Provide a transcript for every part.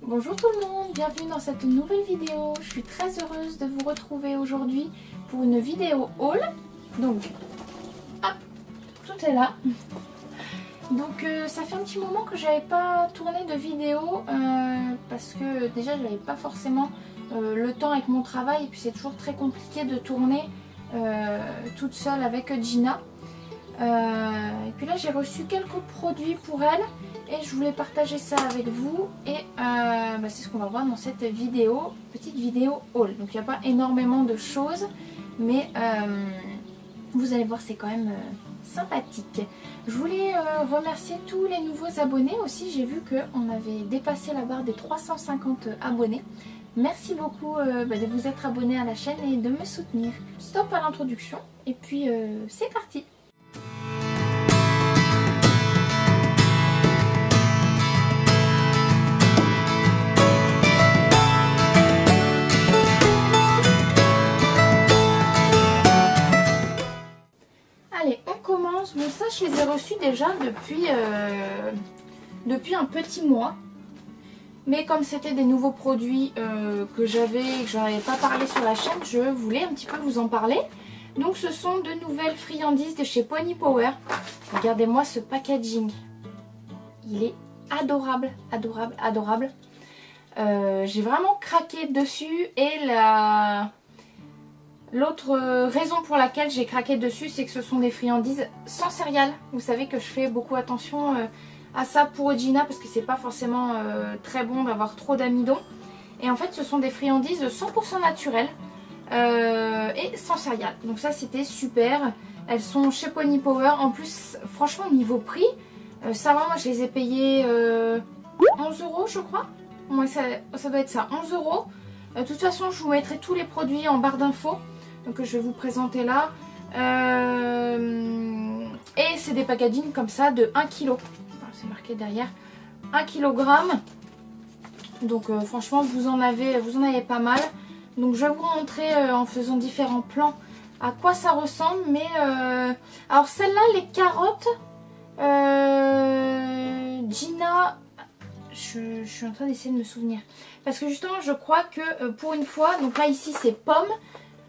Bonjour tout le monde, bienvenue dans cette nouvelle vidéo. Je suis très heureuse de vous retrouver aujourd'hui pour une vidéo haul. Donc, hop, tout est là. Donc ça fait un petit moment que j'avais pas tourné de vidéo parce que déjà j'avais pas forcément le temps avec mon travail et puis c'est toujours très compliqué de tourner toute seule avec Gina. Et puis là j'ai reçu quelques produits pour elle et je voulais partager ça avec vous et c'est ce qu'on va voir dans cette vidéo, petite vidéo haul. Donc il n'y a pas énormément de choses mais vous allez voir, c'est quand même sympathique. Je voulais remercier tous les nouveaux abonnés aussi. J'ai vu qu'on avait dépassé la barre des 350 abonnés. Merci beaucoup de vous être abonné à la chaîne et de me soutenir. Stop à l'introduction et puis c'est parti. Allez, on commence. Bon, ça, je les ai reçus déjà depuis un petit mois. Mais comme c'était des nouveaux produits que j'avais et que je n'en avais pas parlé sur la chaîne, je voulais un petit peu vous en parler. Donc, ce sont de nouvelles friandises de chez Pony Power. Regardez-moi ce packaging. Il est adorable, adorable, adorable. J'ai vraiment craqué dessus et l'autre raison pour laquelle j'ai craqué dessus, c'est que ce sont des friandises sans céréales. Vous savez que je fais beaucoup attention à ça pour Gina parce que c'est pas forcément très bon d'avoir trop d'amidon. Et en fait, ce sont des friandises 100% naturelles et sans céréales. Donc ça, c'était super. Elles sont chez Pony Power. En plus, franchement, niveau prix, ça va, moi je les ai payées 11 € je crois. Ouais, ça doit être ça, 11 €. De toute façon, je vous mettrai tous les produits en barre d'infos que je vais vous présenter là. Et c'est des packaging comme ça de 1 kg. C'est marqué derrière 1 kg. Donc franchement, vous en avez pas mal. Donc je vais vous montrer en faisant différents plans à quoi ça ressemble. Mais alors celle-là, les carottes, Gina... Je suis en train d'essayer de me souvenir. Parce que justement, je crois que pour une fois, donc là ici c'est pomme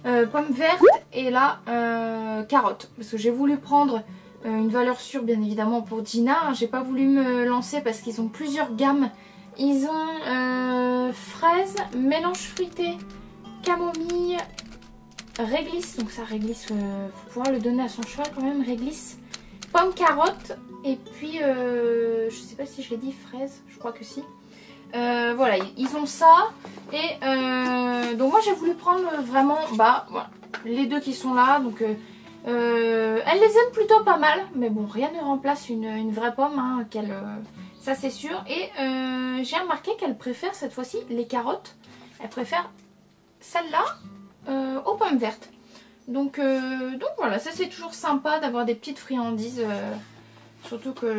verte et là carotte. Parce que j'ai voulu prendre une valeur sûre bien évidemment pour Gina. J'ai pas voulu me lancer parce qu'ils ont plusieurs gammes. Ils ont fraises, mélange fruité, camomille, réglisse. Donc ça réglisse, faut pouvoir le donner à son cheval quand même, réglisse. Pomme carotte et puis je sais pas si je l'ai dit, fraise, je crois que si. Voilà, ils ont ça et donc moi j'ai voulu prendre vraiment voilà, les deux qui sont là. Donc elle les aime plutôt pas mal, mais bon, rien ne remplace une vraie pomme, hein, ça c'est sûr. Et j'ai remarqué qu'elle préfère cette fois-ci les carottes, elle préfère celle-là aux pommes vertes. Donc voilà, ça c'est toujours sympa d'avoir des petites friandises, surtout que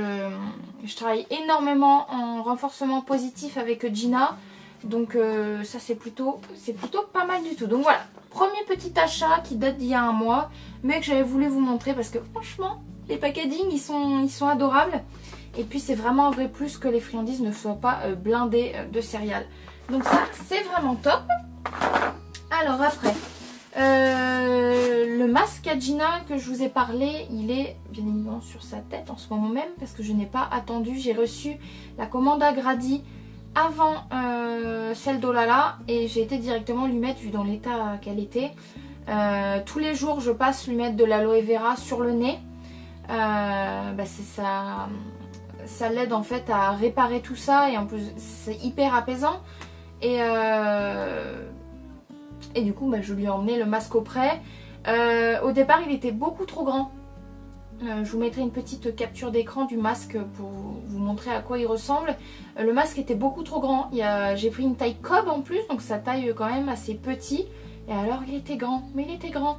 je travaille énormément en renforcement positif avec Gina, donc ça c'est plutôt pas mal du tout. Donc voilà, premier petit achat qui date d'il y a un mois, mais que j'avais voulu vous montrer parce que franchement les packaging ils sont adorables, et puis c'est vraiment un vrai plus que les friandises ne soient pas blindées de céréales. Donc ça c'est vraiment top. Alors après... le masque à Gina que je vous ai parlé, il est bien évidemment sur sa tête en ce moment même parce que je n'ai pas attendu. J'ai reçu la commande à Grady avant celle d'Olala et j'ai été directement lui mettre, vu dans l'état qu'elle était. Tous les jours je passe lui mettre de l'aloe vera sur le nez. C'est ça l'aide en fait à réparer tout ça et en plus c'est hyper apaisant. Et du coup, je lui ai emmené le masque auprès. Au départ, il était beaucoup trop grand. Je vous mettrai une petite capture d'écran du masque pour vous montrer à quoi il ressemble. Le masque était beaucoup trop grand. J'ai pris une taille cob en plus, donc sa taille quand même assez petit. Et alors, il était grand. Mais il était grand.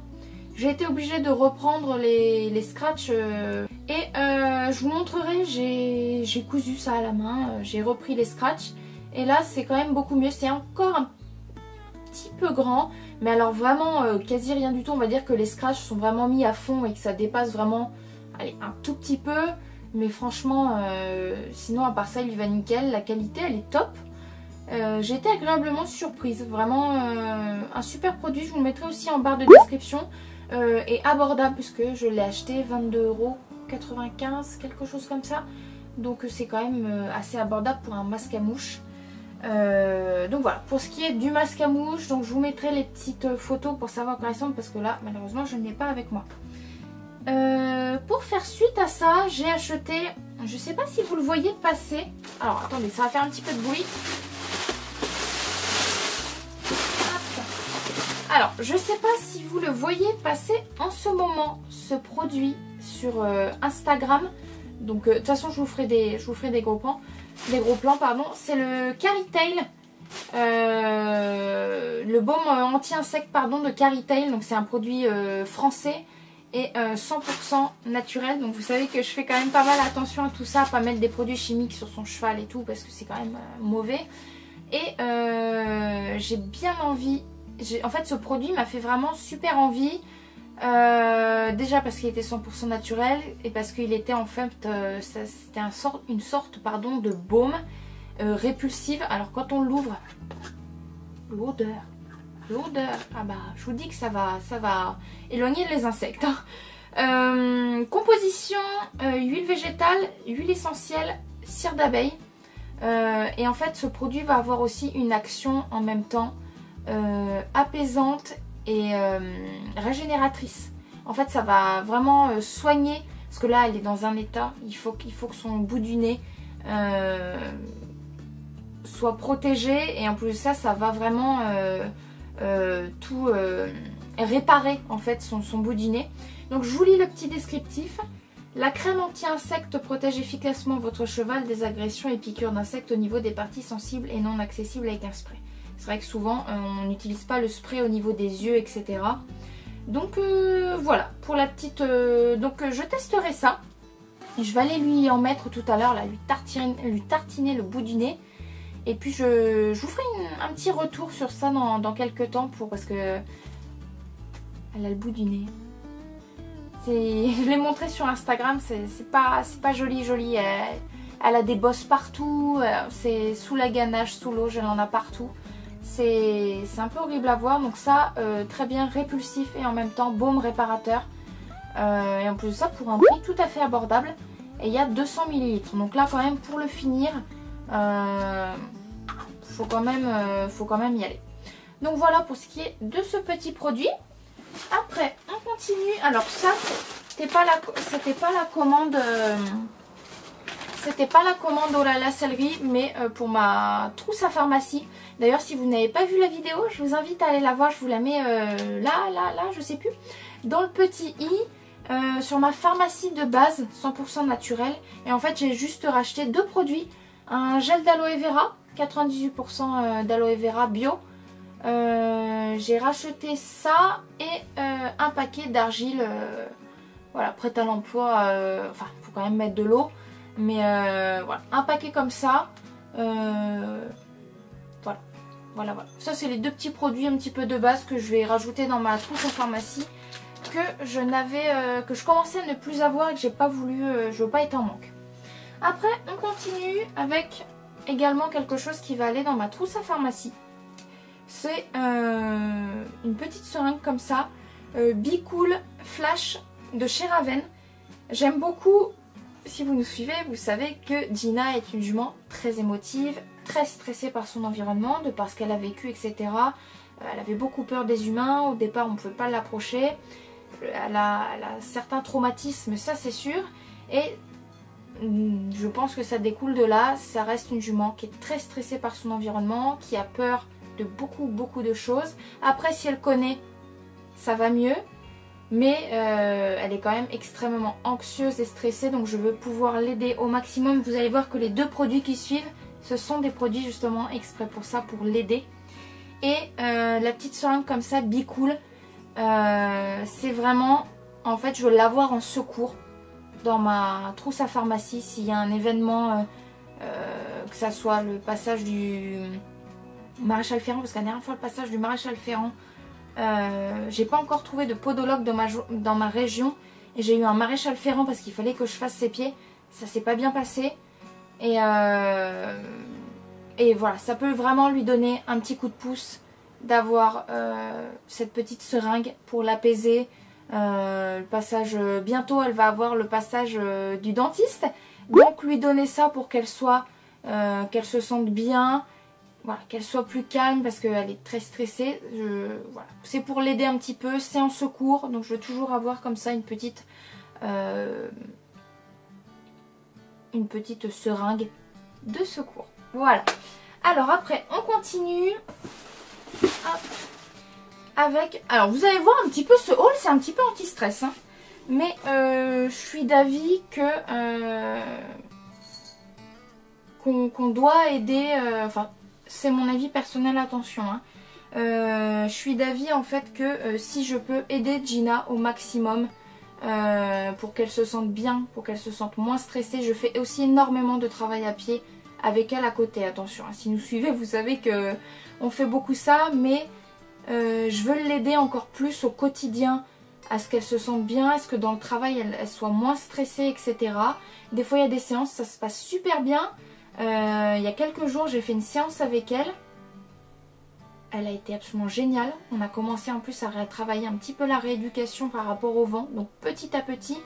J'ai été obligée de reprendre les scratchs. Je vous montrerai, j'ai cousu ça à la main. J'ai repris les scratchs. Et là, c'est quand même beaucoup mieux. C'est encore un petit peu grand, mais alors vraiment quasi rien du tout. On va dire que les scratchs sont vraiment mis à fond et que ça dépasse vraiment, allez, un tout petit peu, mais franchement sinon à part ça il va nickel. La qualité elle est top J'ai été agréablement surprise. Vraiment un super produit. Je vous le mettrai aussi en barre de description. Et abordable puisque je l'ai acheté 22,95 €, quelque chose comme ça. Donc c'est quand même assez abordable pour un masque à mouche. Donc voilà, pour ce qui est du masque à mouche, donc je vous mettrai les petites photos pour savoir à quoi ressemble parce que là malheureusement je ne l'ai pas avec moi. Pour faire suite à ça, j'ai acheté, je sais pas si vous le voyez passer. Alors attendez, ça va faire un petit peu de bruit. Alors, je ne sais pas si vous le voyez passer en ce moment, ce produit sur Instagram. Donc, de toute façon, je vous ferai des gros plans. C'est le Caritail, le baume anti-insecte de Caritail. Donc, c'est un produit français et 100% naturel. Donc, vous savez que je fais quand même pas mal attention à tout ça, à pas mettre des produits chimiques sur son cheval et tout, parce que c'est quand même mauvais. Et j'ai bien envie. En fait, ce produit m'a fait vraiment super envie. Déjà parce qu'il était 100% naturel et parce qu'il était en fait, c'était une sorte de baume répulsive. Alors quand on l'ouvre, l'odeur, ah bah je vous dis que ça va éloigner les insectes. Composition, huile végétale, huile essentielle, cire d'abeille. Et en fait ce produit va avoir aussi une action en même temps apaisante et régénératrice. En fait ça va vraiment soigner, parce que là elle est dans un état, il faut que son bout du nez soit protégé, et en plus de ça, ça va vraiment tout réparer en fait son bout du nez. Donc je vous lis le petit descriptif. La crème anti-insectes protège efficacement votre cheval des agressions et piqûres d'insectes au niveau des parties sensibles et non accessibles avec un spray. C'est vrai que souvent on n'utilise pas le spray au niveau des yeux, etc. Donc voilà, pour la petite... je testerai ça. Je vais aller lui en mettre tout à l'heure, lui tartiner le bout du nez. Et puis je vous ferai un petit retour sur ça dans quelques temps, parce que elle a le bout du nez. Je l'ai montré sur Instagram, c'est pas joli. Elle a des bosses partout, c'est sous la ganache, sous l'eau, elle en a partout. C'est un peu horrible à voir, donc ça, très bien, répulsif et en même temps baume réparateur. Et en plus de ça, pour un prix tout à fait abordable. Et il y a 200 ml. Donc là, quand même, pour le finir, faut quand même y aller. Donc voilà pour ce qui est de ce petit produit. Après, on continue. Alors ça, c'était pas la commande... C'était pas la commande oh là la sellerie, mais pour ma trousse à pharmacie. D'ailleurs, si vous n'avez pas vu la vidéo, je vous invite à aller la voir. Je vous la mets là, je sais plus. Dans le petit i, sur ma pharmacie de base, 100% naturel. Et en fait, j'ai juste racheté deux produits. Un gel d'aloe vera, 98% d'aloe vera bio. J'ai racheté ça et un paquet d'argile, voilà, prête à l'emploi. Enfin, il faut quand même mettre de l'eau. Mais voilà, un paquet comme ça. Voilà. Ça, c'est les deux petits produits un petit peu de base que je vais rajouter dans ma trousse à pharmacie. Que je commençais à ne plus avoir et que j'ai pas voulu, je veux pas être en manque. Après, on continue avec également quelque chose qui va aller dans ma trousse à pharmacie. C'est une petite seringue comme ça, Be Cool Flash de chez Raven. J'aime beaucoup. Si vous nous suivez, vous savez que Gina est une jument très émotive, très stressée par son environnement, de par ce qu'elle a vécu, etc. Elle avait beaucoup peur des humains, au départ on ne pouvait pas l'approcher. Elle a certains traumatismes, ça c'est sûr. Et je pense que ça découle de là. Ça reste une jument qui est très stressée par son environnement, qui a peur de beaucoup de choses. Après, si elle connaît, ça va mieux. Mais elle est quand même extrêmement anxieuse et stressée, donc je veux pouvoir l'aider au maximum. Vous allez voir que les deux produits qui suivent, ce sont des produits justement exprès pour ça, pour l'aider. Et la petite seringue comme ça, Be Cool, c'est vraiment, en fait je veux l'avoir en secours dans ma trousse à pharmacie s'il y a un événement, que ça soit le passage du Maréchal Ferrand, parce que la dernière fois le passage du Maréchal Ferrand, j'ai pas encore trouvé de podologue dans ma région et j'ai eu un Maréchal Ferrand parce qu'il fallait que je fasse ses pieds. Ça s'est pas bien passé et Et voilà, ça peut vraiment lui donner un petit coup de pouce d'avoir cette petite seringue pour l'apaiser. Le passage, bientôt elle va avoir le passage du dentiste. Donc lui donner ça pour qu'elle qu'elle se sente bien. Voilà, qu'elle soit plus calme parce qu'elle est très stressée. Voilà. C'est pour l'aider un petit peu, c'est en secours. Donc je veux toujours avoir comme ça une petite seringue de secours. Voilà. Alors après, on continue. Hop. Avec... Alors vous allez voir un petit peu ce haul, c'est un petit peu anti-stress. Hein. Mais je suis d'avis que qu'on doit aider... Enfin, c'est mon avis personnel, attention. Hein. Je suis d'avis en fait que si je peux aider Gina au maximum pour qu'elle se sente bien, pour qu'elle se sente moins stressée. Je fais aussi énormément de travail à pied avec elle à côté, attention. Hein. Si vous suivez, vous savez que on fait beaucoup ça, mais je veux l'aider encore plus au quotidien à ce qu'elle se sente bien, à ce que dans le travail elle soit moins stressée, etc. Des fois il y a des séances, ça se passe super bien. Il y a quelques jours j'ai fait une séance avec elle. Elle a été absolument géniale. On a commencé en plus à travailler un petit peu la rééducation par rapport au vent, donc petit à petit.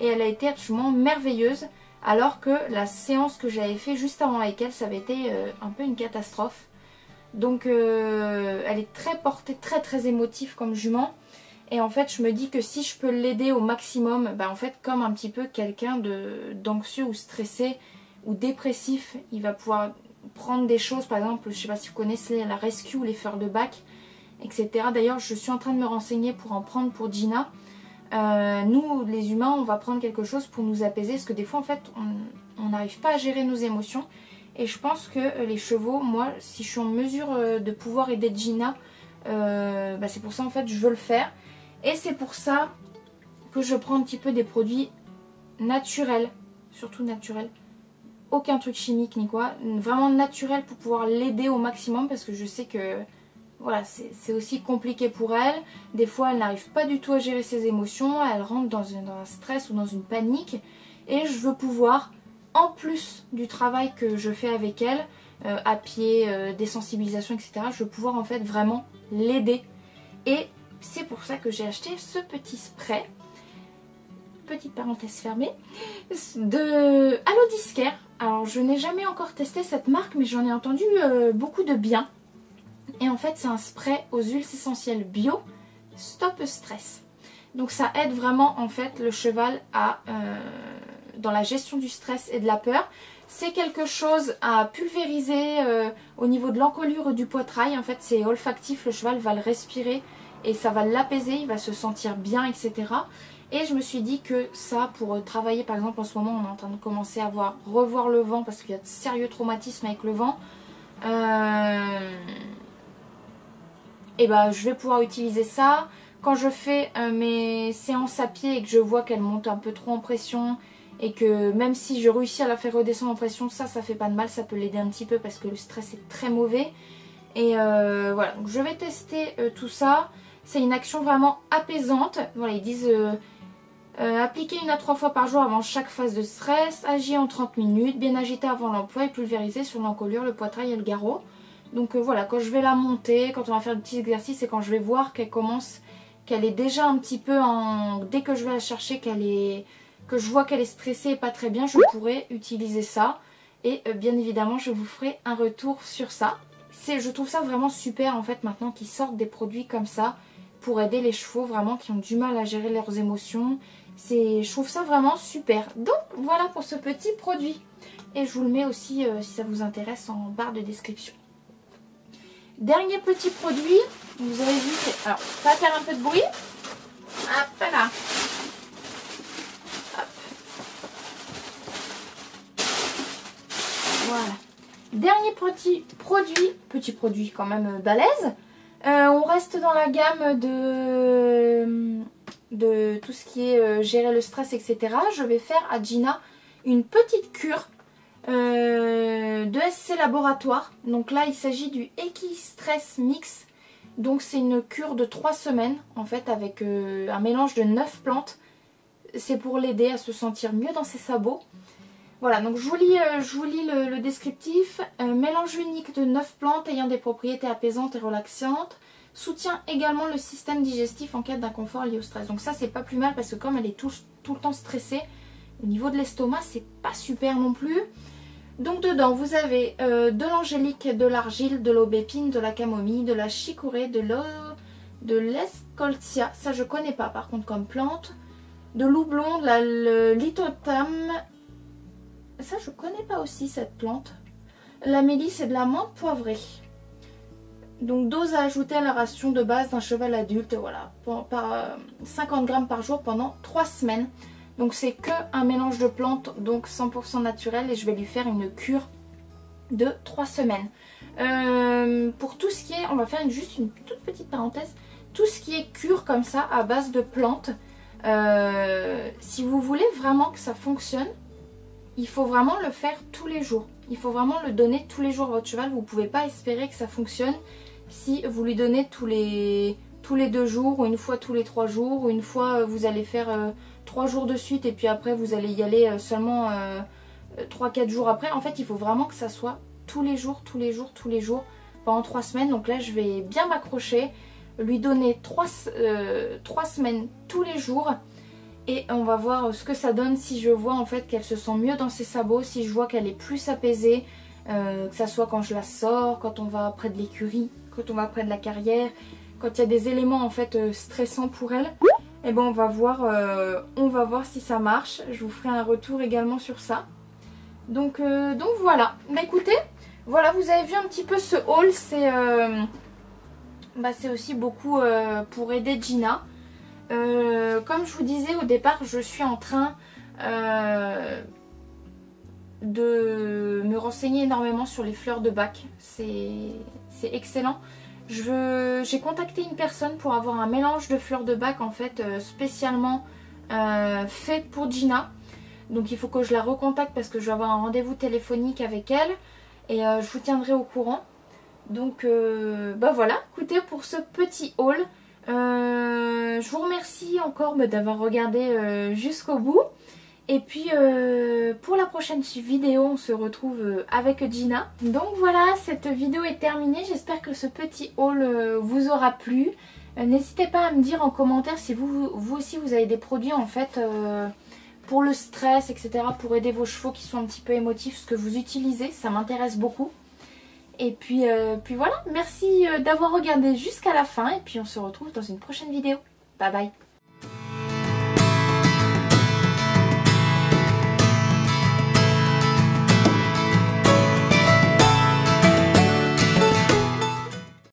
Et elle a été absolument merveilleuse. Alors que la séance que j'avais fait juste avant avec elle, ça avait été un peu une catastrophe. Donc elle est très portée, très émotive comme jument. Et en fait je me dis que si je peux l'aider au maximum, bah en fait comme un petit peu quelqu'un d'anxieux ou stressé ou dépressif, il va pouvoir prendre des choses, par exemple, je sais pas si vous connaissez la rescue ou les fleurs de bac, etc. D'ailleurs je suis en train de me renseigner pour en prendre pour Gina. Nous les humains on va prendre quelque chose pour nous apaiser parce que des fois en fait on n'arrive pas à gérer nos émotions. Et je pense que les chevaux, moi, si je suis en mesure de pouvoir aider Gina, bah c'est pour ça en fait je veux le faire. Et c'est pour ça que je prends un petit peu des produits naturels, surtout naturels. Aucun truc chimique ni quoi, vraiment naturel pour pouvoir l'aider au maximum parce que je sais que voilà, c'est aussi compliqué pour elle. Des fois elle n'arrive pas du tout à gérer ses émotions, elle rentre dans un stress ou dans une panique. Et je veux pouvoir, en plus du travail que je fais avec elle, à pied, des sensibilisations, etc., je veux pouvoir en fait vraiment l'aider. Et c'est pour ça que j'ai acheté ce petit spray, petite parenthèse fermée, de Alodiscare. Alors je n'ai jamais encore testé cette marque, mais j'en ai entendu beaucoup de bien. Et en fait c'est un spray aux huiles essentielles bio, stop stress. Donc ça aide vraiment en fait le cheval à... dans la gestion du stress et de la peur. C'est quelque chose à pulvériser au niveau de l'encolure du poitrail. En fait c'est olfactif, le cheval va le respirer et ça va l'apaiser, il va se sentir bien, etc. Et je me suis dit que ça, pour travailler par exemple en ce moment, on est en train de commencer à revoir le vent parce qu'il y a de sérieux traumatismes avec le vent. Et bah je vais pouvoir utiliser ça. Quand je fais mes séances à pied et que je vois qu'elle monte un peu trop en pression, et que même si je réussis à la faire redescendre en pression, ça fait pas de mal, ça peut l'aider un petit peu parce que le stress est très mauvais. Et voilà, donc je vais tester tout ça. C'est une action vraiment apaisante. Voilà, ils disent appliquer 1 à 3 fois par jour avant chaque phase de stress, agir en 30 minutes, bien agiter avant l'emploi et pulvériser sur l'encolure, le poitrail et le garrot. Donc voilà, quand je vais la monter, quand on va faire le petit exercice et quand je vais voir qu'elle commence, qu'elle est déjà un petit peu en... Dès que je vais la chercher, que je vois qu'elle est stressée et pas très bien, je pourrais utiliser ça. Et bien évidemment, je vous ferai un retour sur ça. Je trouve ça vraiment super en fait maintenant qu'ils sortent des produits comme ça pour aider les chevaux vraiment qui ont du mal à gérer leurs émotions. Je trouve ça vraiment super. Donc voilà pour ce petit produit. Et je vous le mets aussi si ça vous intéresse en barre de description. Dernier petit produit, vous avez vu, alors ça va faire un peu de bruit. Hop là. Hop. Voilà. Dernier petit produit quand même balèze. On reste dans la gamme de tout ce qui est gérer le stress, etc. Je vais faire à Gina une petite cure de SC Laboratoire. Donc là il s'agit du Equi-Stress Mix. Donc c'est une cure de 3 semaines en fait avec un mélange de 9 plantes. C'est pour l'aider à se sentir mieux dans ses sabots. Voilà, donc je vous lis le descriptif. Mélange unique de 9 plantes ayant des propriétés apaisantes et relaxantes. Soutient également le système digestif en cas d'inconfort lié au stress. Donc ça, c'est pas plus mal parce que comme elle est tout le temps stressée, au niveau de l'estomac, c'est pas super non plus. Donc dedans, vous avez de l'angélique, de l'argile, de l'aubépine, de la camomille, de la chicorée, de l'escoltia. Ça, je connais pas par contre comme plante. De l'houblon, le lithotam. Ça, je connais pas aussi cette plante. La mélisse et de la menthe poivrée. Donc dose à ajouter à la ration de base d'un cheval adulte, voilà, par 50 grammes par jour pendant 3 semaines. Donc c'est que un mélange de plantes, donc 100% naturel, et je vais lui faire une cure de 3 semaines. Pour tout ce qui est, on va faire juste une toute petite parenthèse, tout ce qui est cure comme ça à base de plantes, si vous voulez vraiment que ça fonctionne, il faut vraiment le faire tous les jours. Il faut vraiment le donner tous les jours à votre cheval. Vous ne pouvez pas espérer que ça fonctionne si vous lui donnez tous les 2 jours, ou une fois tous les 3 jours, ou une fois vous allez faire 3 jours de suite et puis après vous allez y aller seulement 3-4 jours après. En fait, il faut vraiment que ça soit tous les jours, pendant 3 semaines. Donc là, je vais bien m'accrocher, lui donner 3 semaines tous les jours. Et on va voir ce que ça donne, si je vois en fait qu'elle se sent mieux dans ses sabots, si je vois qu'elle est plus apaisée, que ça soit quand je la sors, quand on va près de l'écurie, quand on va près de la carrière, quand il y a des éléments en fait stressants pour elle. Et ben on va voir si ça marche. Je vous ferai un retour également sur ça. Donc voilà. Bah écoutez, voilà, vous avez vu un petit peu ce haul, c'est aussi beaucoup pour aider Gina. Comme je vous disais au départ, je suis en train de me renseigner énormément sur les fleurs de bac. C'est excellent. J'ai contacté une personne pour avoir un mélange de fleurs de bac en fait spécialement fait pour Gina. Donc il faut que je la recontacte parce que je vais avoir un rendez-vous téléphonique avec elle. Et je vous tiendrai au courant. Donc bah voilà, écoutez, pour ce petit haul. Je vous remercie encore d'avoir regardé jusqu'au bout. Et puis pour la prochaine vidéo, on se retrouve avec Gina. Donc voilà, cette vidéo est terminée. J'espère que ce petit haul vous aura plu. N'hésitez pas à me dire en commentaire si vous aussi vous avez des produits en fait pour le stress, etc. Pour aider vos chevaux qui sont un petit peu émotifs, ce que vous utilisez. Ça m'intéresse beaucoup. Et puis voilà, merci d'avoir regardé jusqu'à la fin et puis on se retrouve dans une prochaine vidéo. Bye bye.